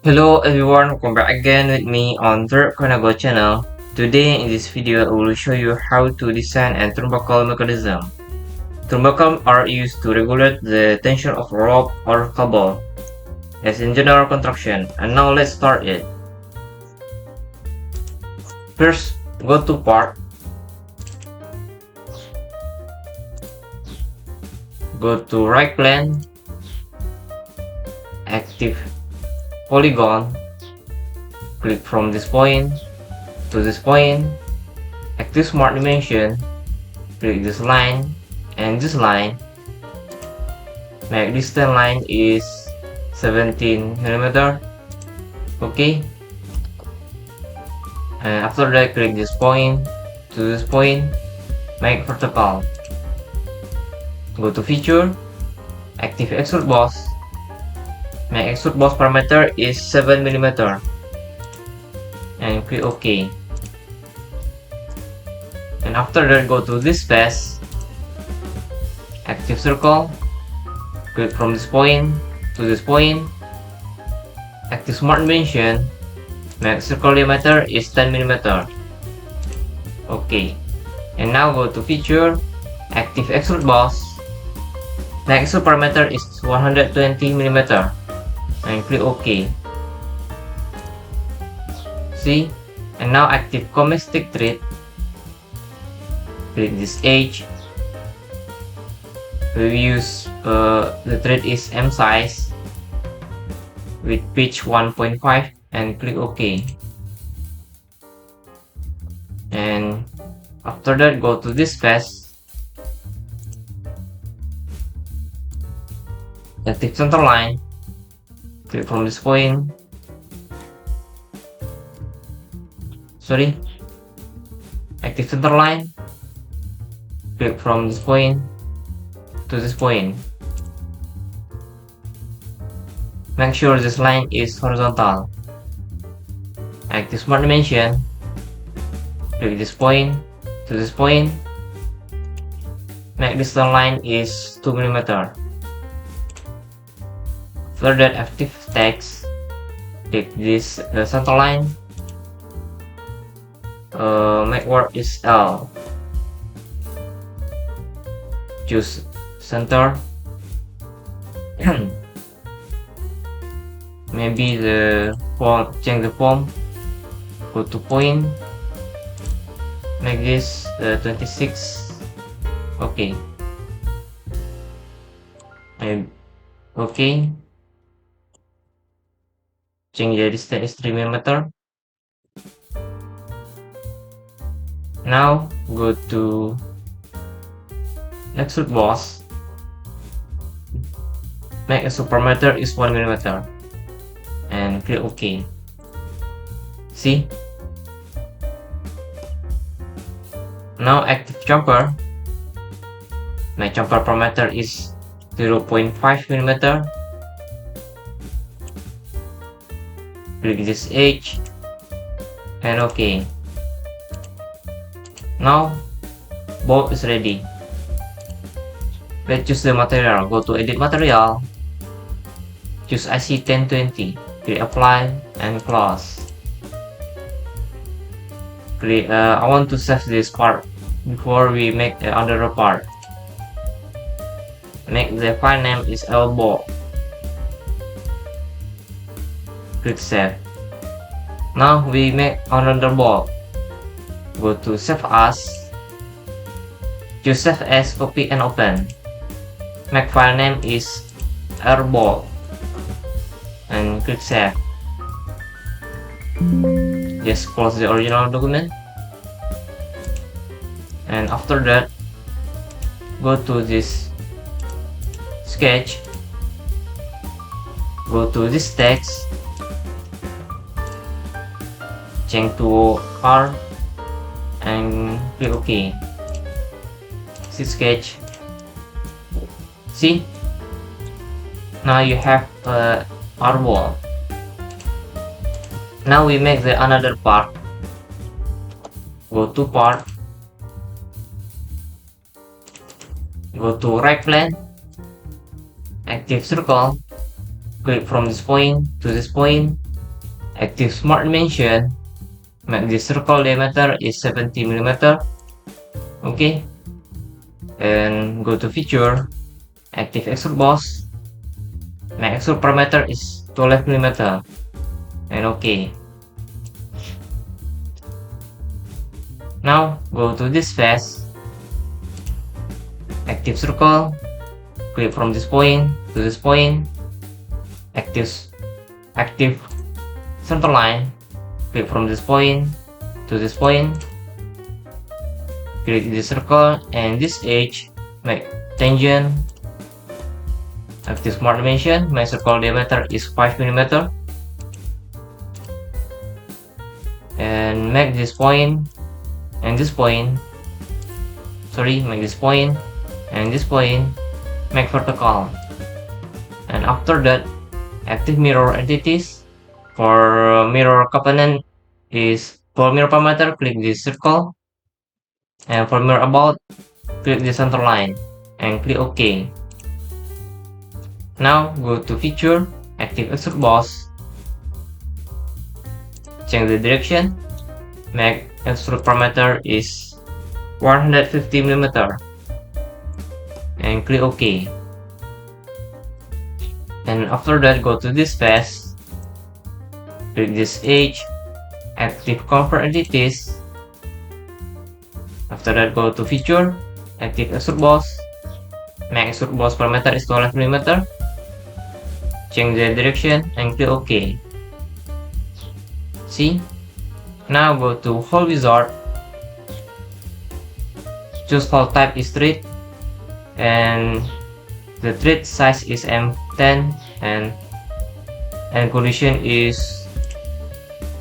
Hello everyone, welcome back again with me on the Koniago channel. Today in this video I will show you how to design a turnbuckle mechanism. Turnbuckles are used to regulate the tension of rope or cable as in general construction, and now let's start it. First, go to part, go to right plane, active polygon, click from this point to this point, active smart dimension, click this line and this line, make distance line is 17 millimeter. Okay, and after that click this point to this point, make vertical, go to feature, active extrude boss, make extrude boss parameter is 7 millimeter, and click OK. And after that go to this face, active circle, click from this point to this point, active smart dimension, make circle diameter is 10 millimeter. Okay, and now go to feature, active extrude boss, make extrude parameter is 120 millimeter, and click OK. See, and now active comic stick thread, click this edge. We use the thread is M size with pitch 1.5 and click OK. And after that go to this face, active center line, click from this point, active center line, click from this point to this point. Make sure this line is horizontal. Active smart dimension, click this point to this point, make distance line is 2 millimeter. After that active text, click this center line, make work is L, choose center, maybe the font, change the font, go to point, make this 26. Okay, and okay, change the distance is 3 millimeter. Now go to extrude boss, make a parameter is 1 millimeter, and click OK. See? Now active jumper, my jumper parameter is 0.5 millimeter. Click this edge and OK. Now bolt is ready. Let's choose the material. Go to edit material, choose IC 1020, click apply and close. Click, I want to save this part before we make the other part. Make the file name is elbow. Click save. Now we make another bolt. Go to save as, choose save as, copy and open. Make file name is airball and click save. Just close the original document, and after that go to this sketch, go to this text, change to R and click OK. See sketch. See? Now you have our wall. Now we make the another part. Go to part, go to right plane, active circle, click from this point to this point, Active Smart Dimension, make the circle diameter is 70 mm. Okay, and go to Feature, Active Extrude Boss, make extrude parameter is 12 mm, and okay. Now go to this face, active circle, click from this point to this point, active center line, click from this point to this point, click this circle and this edge, make tangent, active smart dimension, my circle diameter is 5 mm, and make this point and this point, make this point and this point, make vertical. And after that, active mirror entities. For mirror component is, for mirror parameter, click this circle, and for mirror about, click the center line and click OK. Now go to Feature, active Extrude Boss, change the direction, make extrude parameter is 150 mm, and click OK. And after that, go to this face, click this edge, active convert entities. After that, go to Feature, active Extrude Boss, make Extrude Boss parameter is 12 mm, change the direction and click OK. See? Now go to Hole Wizard, choose hole type is thread, and the thread size is M10, and condition is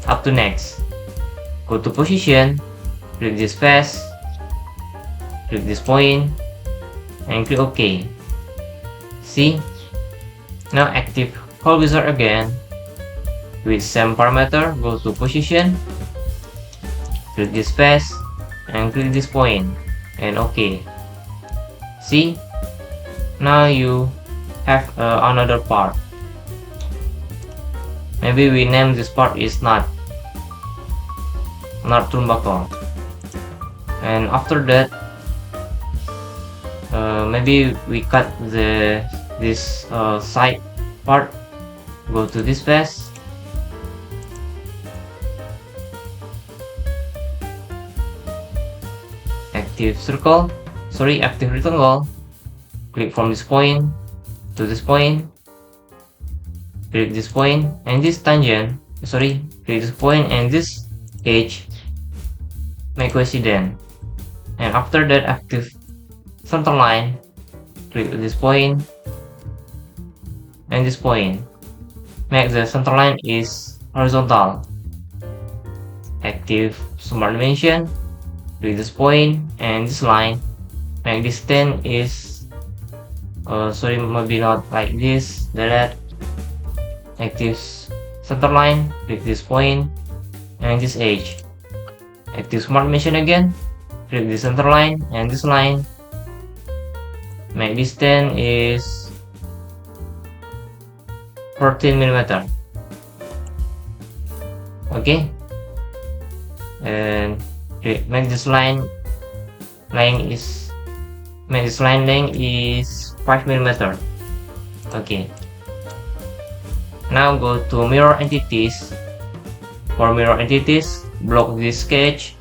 up to next. Go to position, click this face, click this point, and click OK. See? Now active Hole Wizard again, with same parameter, go to position, click this face, and click this point, and OK. See? Now you have another part. Maybe we name this part is nut turnbuckle. And after that, maybe we cut this side part. Go to this face, active rectangle, click from this point to this point, click this point and this tangent, click this point and this edge, make coincident. And after that, active center line, click this point and this point, make the center line is horizontal. Active smart dimension, click this point and this line, make this 10 is maybe not like this, delete. Active center line, click this point and this edge, active smart dimension again, click the center line and this line, make this 10 is 14 mm. Okay, and make this line length is 5 mm. Okay, now go to mirror entities. For mirror entities, block this sketch,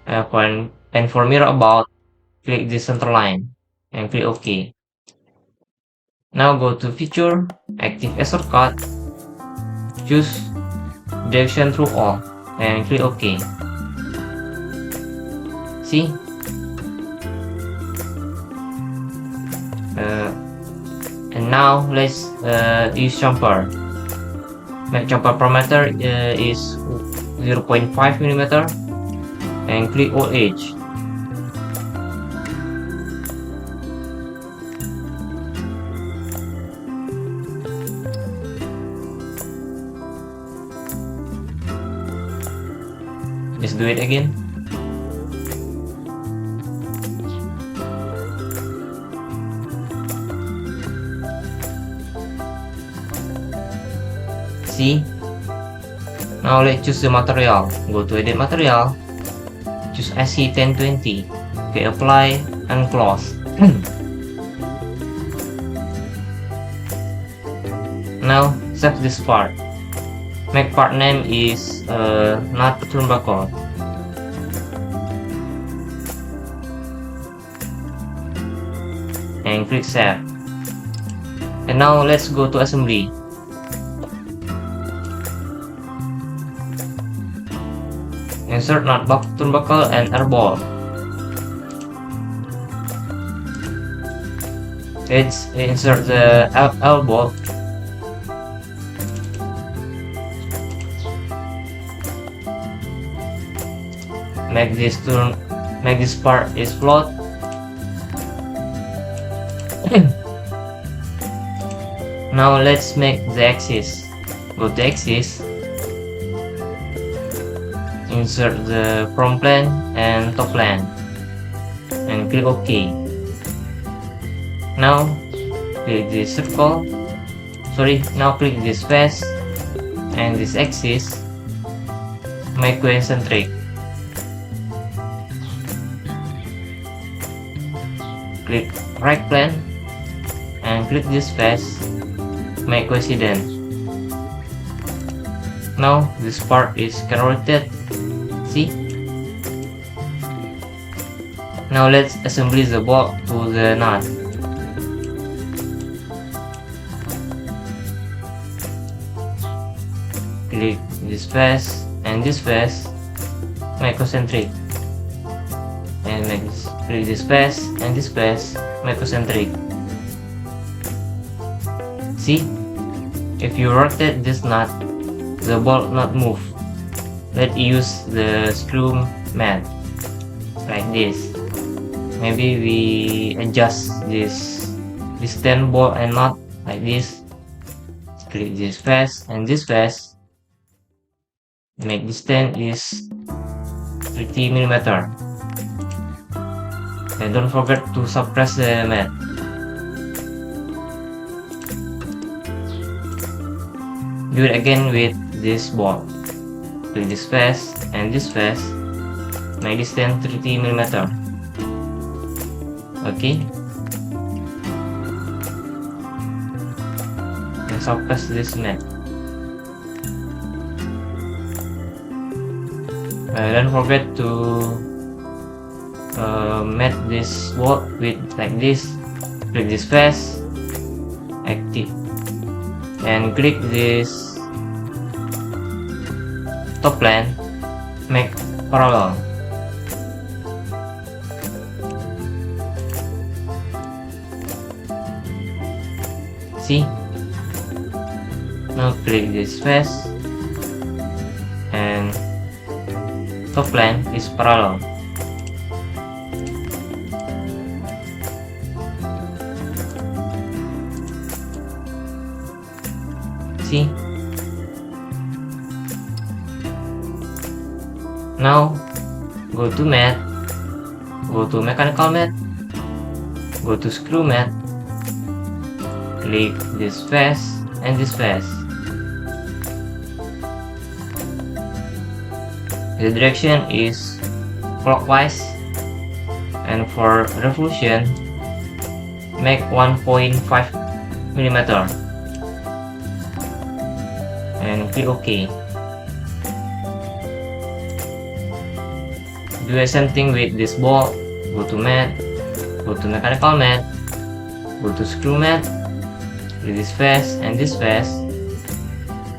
and for mirror about, click the center line and click OK. Now go to Feature, active Extrude Cut, choose direction through all and click OK. See? And now let's use chamfer. Make chamfer parameter is 0.5 mm and click all edge. Let's do it again. See? Now let's choose the material. Go to edit material, choose SC1020. Okay, apply and close. Now save this part. Make part name is not turnbuckle. And click save. And now let's go to assembly. Insert nut turnbuckle and air ball. Let's insert the elbow. Make this part is float. Now let's make the axis. Go to axis. Insert the front plane and top plane. And click OK. Now click this circle. Now click this face and this axis. Make concentric. Click right plane and click this face, make coincident. Now this part is can rotate. See? Now let's assemble the bolt to the nut. Click this face and this face, make concentric. And click this face and this face, make concentric. See? If you rotate this nut, the bolt not move. Let's use the screw mat like this. Maybe we adjust this distance bolt and nut like this. Click this face and this face. Make distance is 30mm. And don't forget to suppress the mat. Do it again with this bolt. Click this face and this face. Make distance 30mm. Okay. And suppress this mat. Don't forget to mat this bolt with like this. Click this face, active, and click this top plane, make parallel. See? Now click this face and top plane is parallel. See? Now go to mat, go to mechanical mat, go to screw mat, click this face and this face. The direction is clockwise, and for revolution make 1.5mm and click OK. Do the same thing with this bolt. Go to mat, go to mechanical mat, go to screw mat, click this face and this face.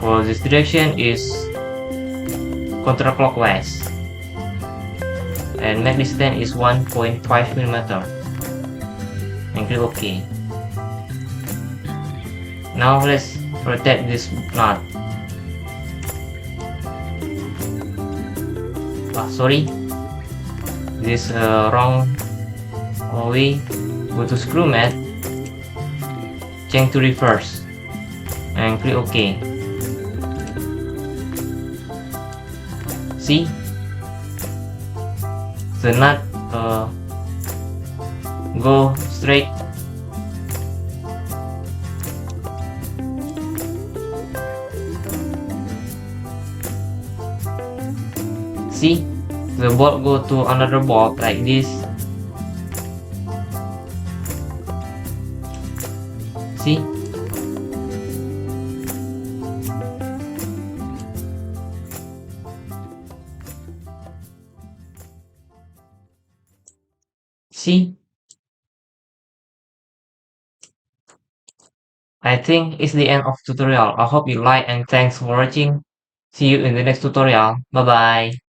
For this direction is counterclockwise, and make distance is 1.5mm and click OK. Now let's rotate this nut. Sorry, this wrong way. Go to screw mat, change to reverse and click OK. See, the nut go straight. See, the ball go to another ball like this. See, see, I think it's the end of tutorial. I hope you like and thanks for watching. See you in the next tutorial. Bye bye.